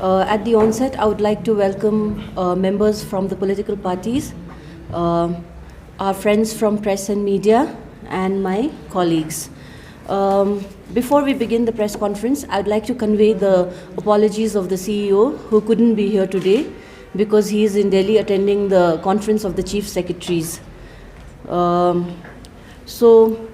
At the onset, I would like to welcome members from the political parties, our friends from press and media, and my colleagues. Before we begin the press conference, I'd like to convey the apologies of the CEO who couldn't be here today because he is in Delhi attending the conference of the Chief Secretaries. So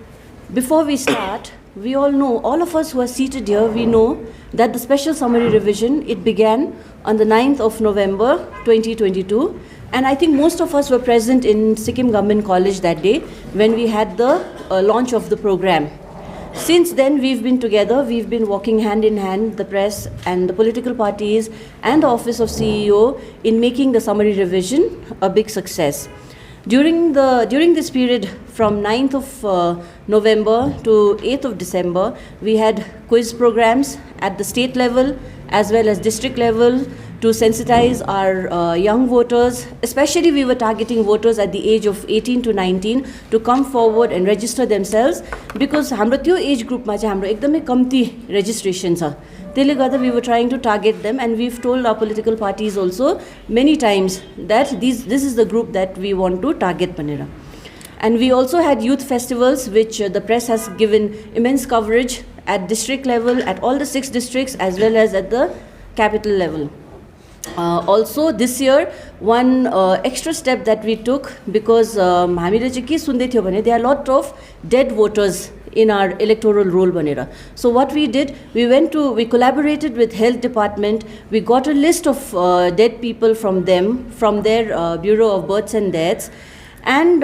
before we start, we all know, all of us who are seated here, we know that the special summary revision, it began on the 9th of November 2022. And I think most of us were present in Sikkim Government College that day when we had the launch of the program. Since then, we've been together, we've been working hand in hand, the press and the political parties and the Office of CEO in making the summary revision a big success. During this period from 9th of November to 8th of December, we had quiz programs at the state level as well as district level to sensitize our young voters. Especially we were targeting voters at the age of 18 to 19 to come forward and register themselves because hamro tyo age group ma chahi hamro ekdamai kamti registration cha. त्यसले गर्दा we were trying to target them, and we've told our political parties also many times that this is the group that we want to target panera. And we also had youth festivals which the press has given immense coverage at district level, at all the 6 districts as well as at the capital level. Also this year, one extra step that we took because हामीले चाहिँ के सुन्दै थियो भने there are a lot of dead voters in our electoral roll banera. So what we did, we collaborated with health department, we got a list of dead people from them, from their Bureau of Births and Deaths, and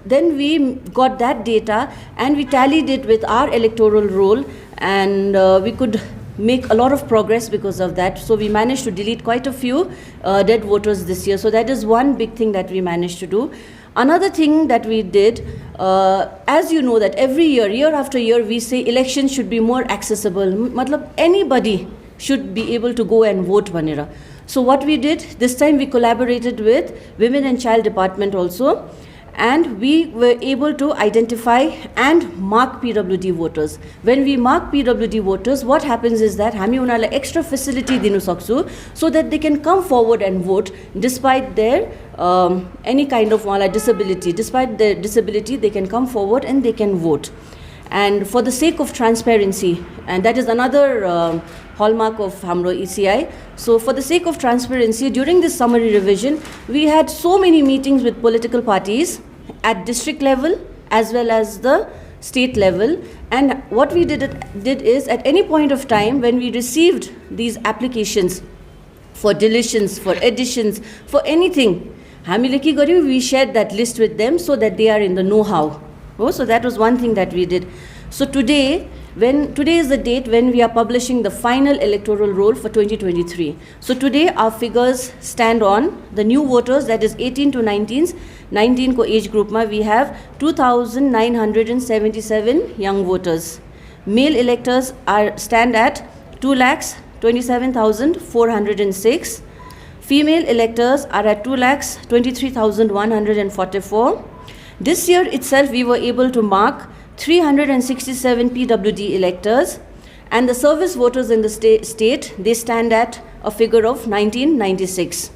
then we got that data and we tallied it with our electoral roll, and we could make a lot of progress because of that. So we managed to delete quite a few dead voters this year. So that is one big thing that we managed to do. Another thing that we did, as you know that every year, year after year, we say elections should be more accessible. Matlab anybody should be able to go and vote vanera. So what we did, this time we collaborated with Women and Child Department also, and we were able to identify and mark PWD voters. When we mark PWD voters, what happens is that हामी उनीहरूलाई extra facility दिनु सक्छु so that they can come forward and vote despite their any kind of disability. Despite their disability, they can come forward and they can vote. And for the sake of transparency, and that is another hallmark of Hamro ECI. So for the sake of transparency, during this summary revision, we had so many meetings with political parties at district level as well as the state level. And what we did is, at any point of time when we received these applications for deletions, for additions, for anything, हामीले के गर्यौं, we shared that list with them so that they are in the know-how. Oh, so that was one thing that we did. So today is the date when we are publishing the final electoral roll for 2023. So today our figures stand on the new voters, that is 18 to 19 ko age group ma we have 2,977 young voters. Male electors stand at 2,27,406. Female electors are at 2,23,144. This year itself, we were able to mark 367 PWD electors, and the service voters in the state, they stand at a figure of 1996.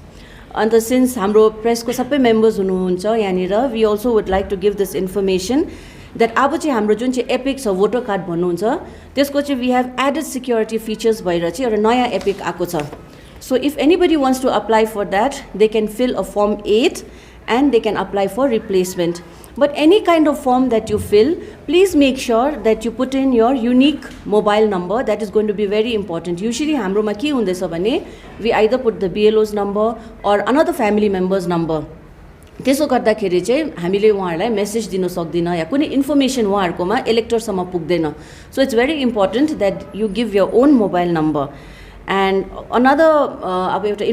And since हाम्रो press को सबै members हुनुहुन्छ यहाँनिर, we also would like to give this information that अब चाहिँ हाम्रो जुन चाहिँ epic छ voter card भन्नुहुन्छ, त्यसको चाहिँ we have added security features भएर चाहिँ एउटा नयाँ एपिक आएको छ. So if anybody wants to apply for that, they can fill a form 8 and they can apply for replacement. But any kind of form that you fill, please make sure that you put in your unique mobile number. That is going to be very important. Usually, हाम्रोमा के हुँदैछ भने, we either put the BLO's number or another family member's number. त्यसो गर्दाखेरि चाहिँ हामीले उहाँहरूलाई message दिन सक्दिन या कुनै इन्फर्मेसन उहाँहरुकोमा इलेक्टरसम्म पुग्दैन. So it's very important that you give your own mobile number. And another अब एउटा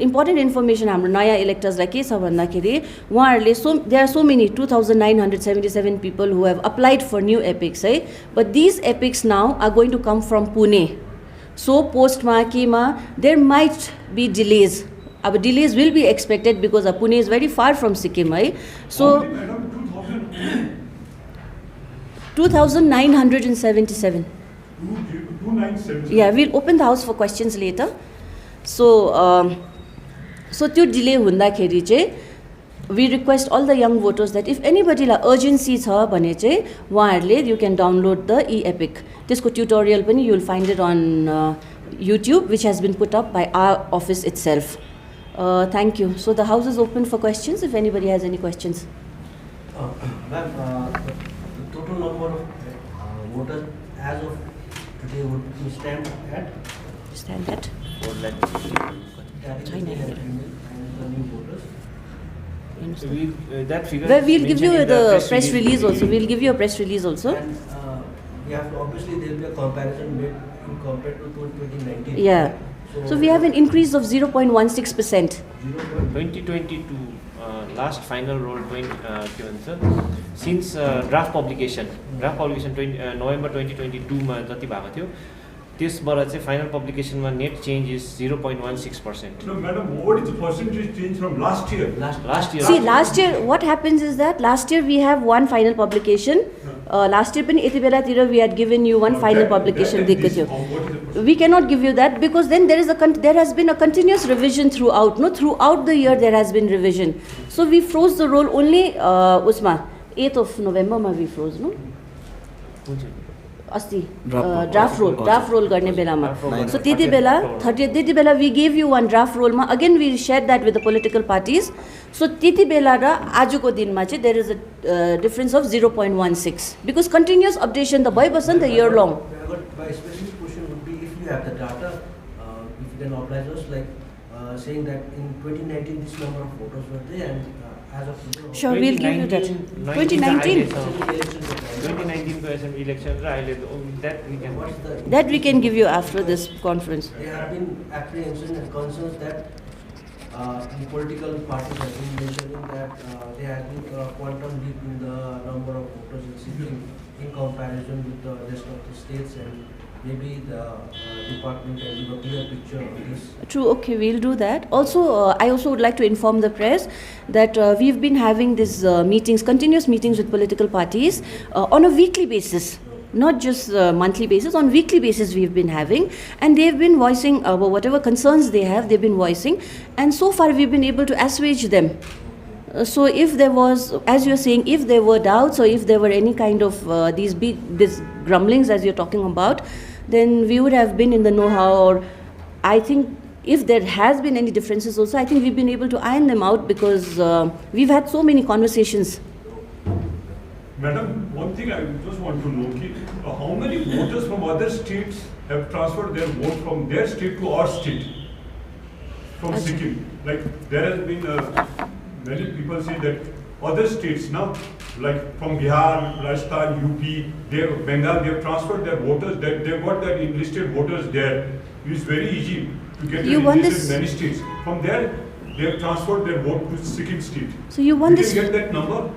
important information हाम्रो नयाँ electors लाई के छ भन्दाखेरि उहाँहरुले there are so many 2,977 people who have applied for new epics but these epics now are going to come from Pune. So post मा केमा there might be delays. अब delays will be expected because Pune is very far from Sikkim so 2,977. Yeah, we'll open the house for questions later. So त्यो delay हुँदाखेरि चाहिँ we request all the young voters that if anybody lie urgency छ भने चाहिँ उहाँहरूले you can download the e-epic. त्यसको tutorial पनि you will find it on YouTube, which has been put up by our office itself. Thank you. So the house is open for questions if anybody has any questions. Ma'am, the total number of voters as of today would be stand at? Stand at? 4 lakh. That is the new voters. So that figure. Well, we'll give you the press release also. We'll give you a press release also. And we have to, obviously there will be a comparison made in compared to 2019. Yeah. So we have an increase of 0.16%. 2022 last final roll since draft publication November 2022 मा जति भएको थियो त्यसबाट चाहिँ final publication मा net change is 0.16%. No, madam, what is the percentage change from last year? Last year. See, last year what happens is that last year we have one final publication. Last year पनि यति बेलातिर we had given you one final publication दिएको थियो. We cannot give you that because then there has been a continuous revision throughout. No, throughout the year there has been revision. So we froze the roll only उसमा 8th of November मा we froze, no? अस्ति draft roll गर्ने बेलामा. So त्यति बेला 30th त्यति बेला we gave you one draft roll मा again we shared that with the political parties. So त्यति बेला र आजको दिनमा चाहिँ there is a difference of 0.16 because continuous updation त भइबस्छ नि त year long. My specific question would be if you have the data, if you can oblige us, like saying that in 2019 this number of voters were there and as of today. Sure, we'll give you that. 2019. 2019 election that we can. That we can give you after this conference. There have been apprehensions and concerns that the political parties have been mentioning that there has been a quantum leap in the number of voters in Sikkim in comparison with the rest of the states, and maybe the department can give a clear picture of this. True, okay, we'll do that. Also, I also would like to inform the press that we've been having these meetings, continuous meetings with political parties on a weekly basis. Not just monthly basis, on weekly basis we've been having, and they've been voicing whatever concerns they have, they've been voicing, and so far we've been able to assuage them. So if there was, as you're saying, if there were doubts or if there were any kind of these grumblings as you're talking about, then we would have been in the know-how, or I think if there has been any differences also, I think we've been able to iron them out because we've had so many conversations. Madam, one thing I just want to know, how many voters from other states have transferred their vote from their state to our state, from Sikkim? Like there has been many people say that other states now, like from Bihar, Rajasthan, UP, Bengal, they have transferred their voters, they've got that enlisted voters there. It's very easy to get enlisted in many states. From there, they have transferred their vote to Sikkim state. So you want this? Get that number?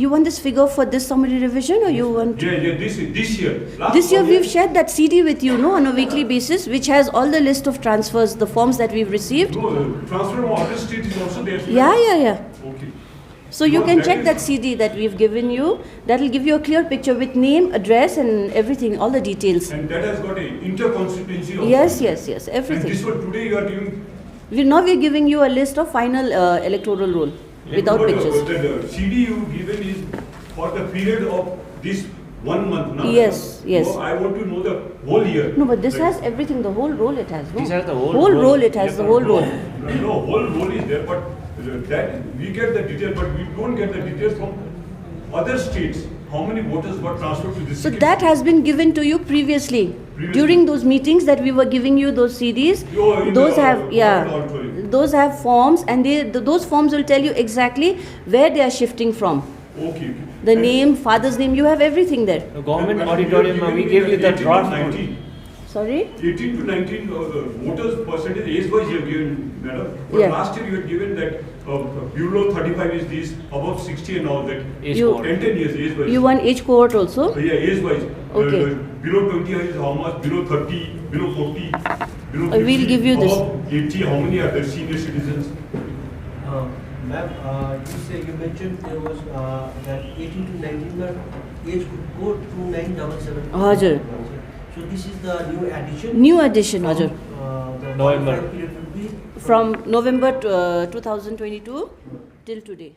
You want this figure for this summary revision, or you want? Yeah, this year. This year we've shared that CD with you, no, on a weekly basis, which has all the list of transfers, the forms that we've received. No, transfer from other states is also there. Yeah. Okay. So you can check that CD that we've given you. That will give you a clear picture with name, address, and everything, all the details. And that has got an inter-constituency also. Yes, everything. And this one today you are giving. We're giving you a list of final electoral roll. Without pictures. The CD you given is for the period of this 1 month now. Yes. No, I want to know the whole year. No, but this has everything, the whole roll it has. No? These are the whole roll it has, the whole roll. No, whole roll is there, but that we get the details, but we don't get the details from other states. How many voters were transferred to this? So that has been given to you previously. During those meetings that we were giving you those CDs, those have forms, and those forms will tell you exactly where they are shifting from. Okay. The name, father's name, you have everything there. The government auditorium, we gave you the draft. Sorry? 18 to 19 voters percentage age-wise you have given, madam. But last year you had given that below 35 is this, above 60 and all that. Age cohort. 10 years age-wise. You want age cohort also? Yeah, age-wise. Okay. Below 20 is how much? Below 30, below 40, below 50. We'll give you this. Above 80, how many are the senior citizens? Ma'am, you mentioned there was that 18 to 19 age could go to 977. Hajur. So this is the new addition? New addition, Hajur. The November. Period will be From November 2022 till today.